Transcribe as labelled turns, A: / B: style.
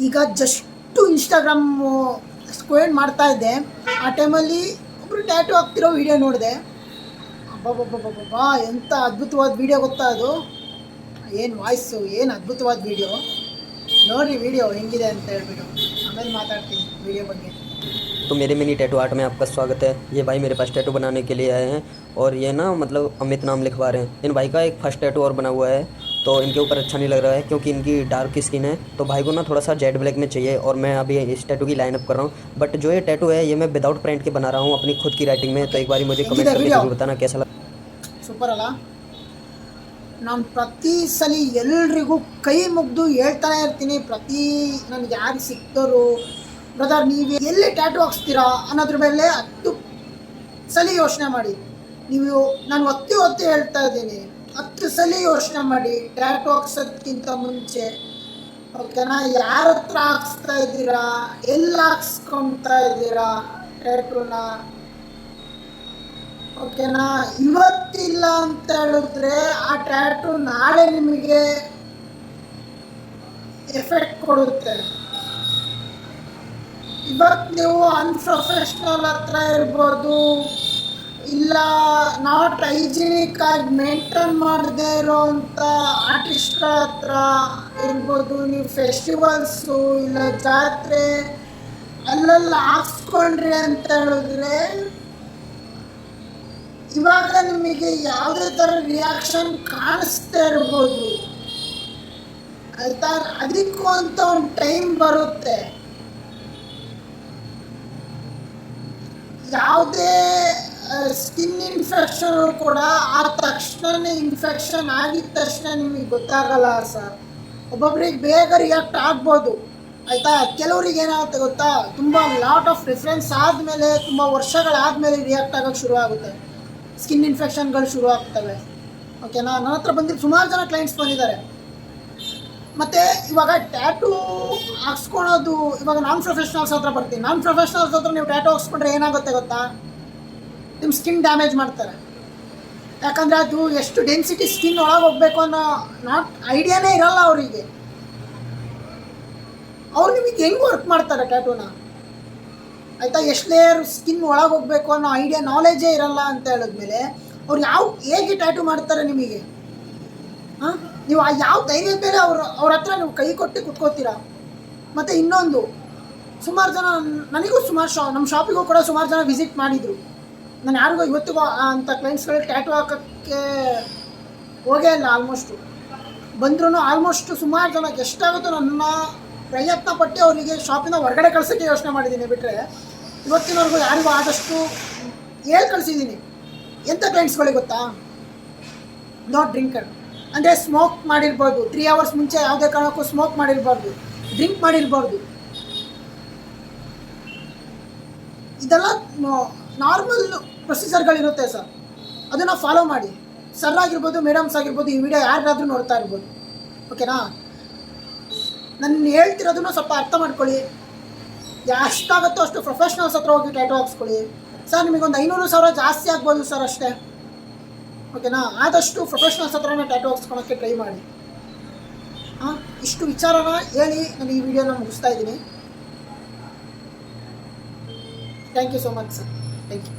A: ಈಗ just Instagram scroll ಮಾಡ್ತಾ ಇದ್ದೆ. ಆ ಟೈಮಲ್ಲಿ ಒಬ್ಬರು ಟ್ಯಾಟೂ ಹಾಕ್ತಿರೋ ವೀಡಿಯೋ ನೋಡಿದೆ. ಅಬ್ಬಬ್ಬಬ್ಬಬ್ಬಾ ಎಂಥ ಅದ್ಭುತವಾದ ವೀಡಿಯೋ ಗೊತ್ತಾ ಅದು. ಏನು ವಾಯ್ಸು, ಏನು ಅದ್ಭುತವಾದ ವೀಡಿಯೋ. ನೋಡಿರಿ ವೀಡಿಯೋ ಹೆಂಗಿದೆ ಅಂತ ಹೇಳ್ಬಿಟ್ಟು ಆಮೇಲೆ ಮಾತಾಡ್ತೀನಿ ವೀಡಿಯೋ ಬಗ್ಗೆ.
B: तो मेरे मिनी टैटू आर्ट में आपका स्वागत है। ये भाई मेरे पास टैटू बनाने के लिए आए हैं और ये ना मतलब अमित नाम लिखवा रहे हैं। इन भाई का एक फर्स्ट टैटू और बना हुआ है तो इनके ऊपर अच्छा नहीं लग रहा है क्योंकि इनकी डार्क स्किन है। तो भाई को ना थोड़ा सा जेड ब्लैक में चाहिए और मैं अभी इस टैटू की लाइन अप कर रहा हूँ। बट जो ये टैटू है ये मैं विदाउट प्रिंट के बना रहा हूँ अपनी खुद की राइटिंग में। तो एक बार मुझे कमेंट करके जरूर बताना कैसा लगा।
A: ಸೂಪರ್ ಅಲ್ಲ. ನಾನು ಪ್ರತಿ ಸಲ ಎಲ್ರಿಗೂ ಕೈ ಮುಗ್ದು ಹೇಳ್ತಾನೆ ಇರ್ತೀನಿ. ನನಗೆ ಯಾರು ಸಿಕ್ತರು ಬ್ರದರ್ ನೀವು ಎಲ್ಲಿ ಟ್ಯಾಟೂ ಹಾಕ್ಸ್ತೀರಾ ಅನ್ನೋದ್ರ ಮೇಲೆ 10 ಸಲ ಯೋಚನೆ ಮಾಡಿ. ನೀವು ನಾನು ಒತ್ತಿ ಹೇಳ್ತಾ ಇದ್ದೀನಿ, 10 ಸಲ ಯೋಚನೆ ಮಾಡಿ ಟ್ಯಾಟೂ ಹಾಕ್ಸೋದಕ್ಕಿಂತ ಮುಂಚೆ. ಓಕೆನಾ? ಯಾರ ಹತ್ರ ಹಾಕ್ಸ್ತಾ ಇದ್ದೀರಾ, ಎಲ್ಲಿ ಹಾಕ್ಸ್ಕೊತಾ ಇದ್ದೀರಾ ಟ್ಯಾಟೂನ. ಓಕೆನಾ? ಇವತ್ತಿಲ್ಲ ಅಂತ ಹೇಳಿದ್ರೆ ಆ ಟ್ಯಾಟೂ ನಾಳೆ ನಿಮಗೆ ಎಫೆಕ್ಟ್ ಕೊಡುತ್ತೆ. ಇವತ್ತು ನೀವು ಅನ್ಪ್ರೊಫೆಷ್ನಲ್ ಹತ್ರ ಇರ್ಬೋದು, ಇಲ್ಲ ನಾಟ್ ಹೈಜಿನಿಕ್ ಆಗಿ ಮೇಂಟೈನ್ ಮಾಡದೇ ಇರೋವಂಥ ಆರ್ಟಿಸ್ಟ್ಗಳ ಹತ್ರ ಇರ್ಬೋದು, ನೀವು ಫೆಸ್ಟಿವಲ್ಸು ಇಲ್ಲ ಜಾತ್ರೆ ಅಲ್ಲೆಲ್ಲ ಹಾಕ್ಸ್ಕೊಂಡ್ರಿ ಅಂತ ಹೇಳಿದ್ರೆ ಇವಾಗ ನಿಮಗೆ ಯಾವುದೇ ಥರ ರಿಯಾಕ್ಷನ್ ಕಾಣಿಸ್ತಾ ಇರ್ಬೋದು ಆಯಿತಾ. ಅದಕ್ಕೂ ಅಂತ ಒಂದು ಟೈಮ್ ಬರುತ್ತೆ. ಯಾವುದೇ ಸ್ಕಿನ್ ಇನ್ಫೆಕ್ಷನ್ ಕೂಡ ಆ ತಕ್ಷಣನೇ ಇನ್ಫೆಕ್ಷನ್ ಆಗಿದ ತಕ್ಷಣ ನಿಮಗೆ ಗೊತ್ತಾಗಲ್ಲ ಸರ್. ಒಬ್ಬೊಬ್ರಿಗೆ ಬೇಗ ರಿಯಾಕ್ಟ್ ಆಗ್ಬೋದು ಆಯಿತಾ. ಕೆಲವ್ರಿಗೆ ಏನಾಗುತ್ತೆ ಗೊತ್ತಾ, ತುಂಬ ಲಾಟ್ ಆಫ್ ರಿಫರೆನ್ಸ್ ಆದಮೇಲೆ, ತುಂಬ ವರ್ಷಗಳಾದಮೇಲೆ ರಿಯಾಕ್ಟ್ ಆಗೋಕ್ಕೆ ಶುರು ಆಗುತ್ತೆ. ಸ್ಕಿನ್ ಇನ್ಫೆಕ್ಷನ್ಗಳು ಶುರು ಆಗ್ತವೆ. ಓಕೆನಾ? ನನ್ನ ಹತ್ರ ಬಂದಿದ್ದು ಸುಮಾರು ಜನ ಕ್ಲೈಂಟ್ಸ್ ಬಂದಿದ್ದಾರೆ. ಮತ್ತು ಇವಾಗ ಟ್ಯಾಟೂ ಹಾಕ್ಸ್ಕೊಳೋದು, ಇವಾಗ ನಾನ್ ಪ್ರೊಫೆಷ್ನಲ್ಸ್ ಹತ್ರ ಬರ್ತೀನಿ. ನಾನ್ ಪ್ರೊಫೆಷ್ನಲ್ಸ್ ಹತ್ರ ನೀವು ಟ್ಯಾಟೂ ಹಾಕ್ಸ್ಕೊಂಡ್ರೆ ಏನಾಗುತ್ತೆ ಗೊತ್ತಾ, ನಿಮ್ಮ ಸ್ಕಿನ್ ಡ್ಯಾಮೇಜ್ ಮಾಡ್ತಾರೆ. ಯಾಕಂದರೆ ಅದು ಎಷ್ಟು ಡೆನ್ಸಿಟಿ ಸ್ಕಿನ್ ಒಳಗೆ ಹೋಗಬೇಕು ಅನ್ನೋ ಐಡಿಯಾನೇ ಇರಲ್ಲ ಅವರಿಗೆ. ಅವ್ರು ನಿಮಗೆ ಹೆಂಗೆ ವರ್ಕ್ ಮಾಡ್ತಾರೆ ಟ್ಯಾಟೂನ ಆಯಿತಾ. ಎಷ್ಟು ಲೇಯರ್ ಸ್ಕಿನ್ ಒಳಗೆ ಹೋಗಬೇಕು ಅನ್ನೋ ಐಡಿಯಾ ನಾಲೆಜೇ ಇರಲ್ಲ ಅಂತ ಹೇಳಿದ್ಮೇಲೆ ಅವ್ರು ಹೇಗೆ ಟ್ಯಾಟೂ ಮಾಡ್ತಾರೆ ನಿಮಗೆ. ನೀವು ಯಾವ ಧೈರ್ಯದ ಮೇಲೆ ಅವ್ರ ಹತ್ರ ನೀವು ಕೈ ಕೊಟ್ಟು ಕುತ್ಕೋತೀರಾ. ಮತ್ತು ಇನ್ನೊಂದು, ಸುಮಾರು ಜನ ನನಗೂ ನಮ್ಮ ಶಾಪಿಗೂ ಕೂಡ ಸುಮಾರು ಜನ ವಿಸಿಟ್ ಮಾಡಿದರು. ನಾನು ಯಾರಿಗೂ ಇವತ್ತಿಗೂ ಅಂಥ ಕ್ಲೈಂಟ್ಸ್ಗಳಿಗೆ ಟ್ಯಾಟೂ ಹಾಕೋಕ್ಕೆ ಹೋಗೇ ಇಲ್ಲ. ಆಲ್ಮೋಸ್ಟು ಬಂದ್ರೂ ಆಲ್ಮೋಸ್ಟ್ ಸುಮಾರು ಜನ ಎಷ್ಟಾಗುತ್ತೋ ನನ್ನ ಪ್ರಯತ್ನ ಪಟ್ಟು ಅವರಿಗೆ ಶಾಪಿಂದ ಹೊರಗಡೆ ಕಳ್ಸೋಕ್ಕೆ ಯೋಚನೆ ಮಾಡಿದ್ದೀನಿ. ಬಿಟ್ಟರೆ ಇವತ್ತಿನವರೆಗೂ ಯಾರಿಗೂ ಆದಷ್ಟು ಹೇಳಿ ಕಳಿಸಿದ್ದೀನಿ. ಎಂಥ ಕ್ಲೈಂಟ್ಸ್ಗಳಿಗೆ ಗೊತ್ತಾ, ನಾಟ್ ಡ್ರಿಂಕರ್ ಅಂದರೆ ಸ್ಮೋಕ್ ಮಾಡಿರ್ಬಾರ್ದು, 3 hours ಮುಂಚೆ ಯಾವುದೇ ಕಾರಣಕ್ಕೂ ಸ್ಮೋಕ್ ಮಾಡಿರಬಾರ್ದು, ಡ್ರಿಂಕ್ ಮಾಡಿರಬಾರ್ದು. ಇದೆಲ್ಲ ನಾರ್ಮಲ್ ಪ್ರೊಸೀಜರ್ಗಳಿರುತ್ತೆ ಸರ್. ಅದನ್ನು ಫಾಲೋ ಮಾಡಿ. ಸರ್ ಆಗಿರ್ಬೋದು, ಮೇಡಮ್ಸ್ ಆಗಿರ್ಬೋದು, ಈ ವಿಡಿಯೋ ಯಾರಾದರೂ ನೋಡ್ತಾ ಇರ್ಬೋದು. ಓಕೆನಾ? ನಾನು ಹೇಳ್ತಿರೋದನ್ನು ಸ್ವಲ್ಪ ಅರ್ಥ ಮಾಡ್ಕೊಳ್ಳಿ. ಎಷ್ಟಾಗುತ್ತೋ ಅಷ್ಟು ಪ್ರೊಫೆಷ್ನಲ್ಸ್ ಹತ್ರ ಹೋಗಿ ಟ್ಯಾಟೂ ಹಾಕ್ಸ್ಕೊಳ್ಳಿ. ಸರ್ ನಿಮಗೊಂದು 500,000 ಜಾಸ್ತಿ ಆಗ್ಬೋದು ಸರ್ ಅಷ್ಟೇ. ಓಕೆನಾ? ಆದಷ್ಟು ಪ್ರೊಫೆಷ್ನಲ್ಸ್ ಹತ್ರನೇ ಟ್ಯಾಟೂ ಹಾಕ್ಸ್ಕೊಳೋಕ್ಕೆ ಟ್ರೈ ಮಾಡಿ. ಇಷ್ಟು ವಿಚಾರನ ಹೇಳಿ ನಾನು ಈ ವಿಡಿಯೋನ ಮುಗಿಸ್ತಾ ಇದ್ದೀನಿ. Thank you so much sir. Thank you.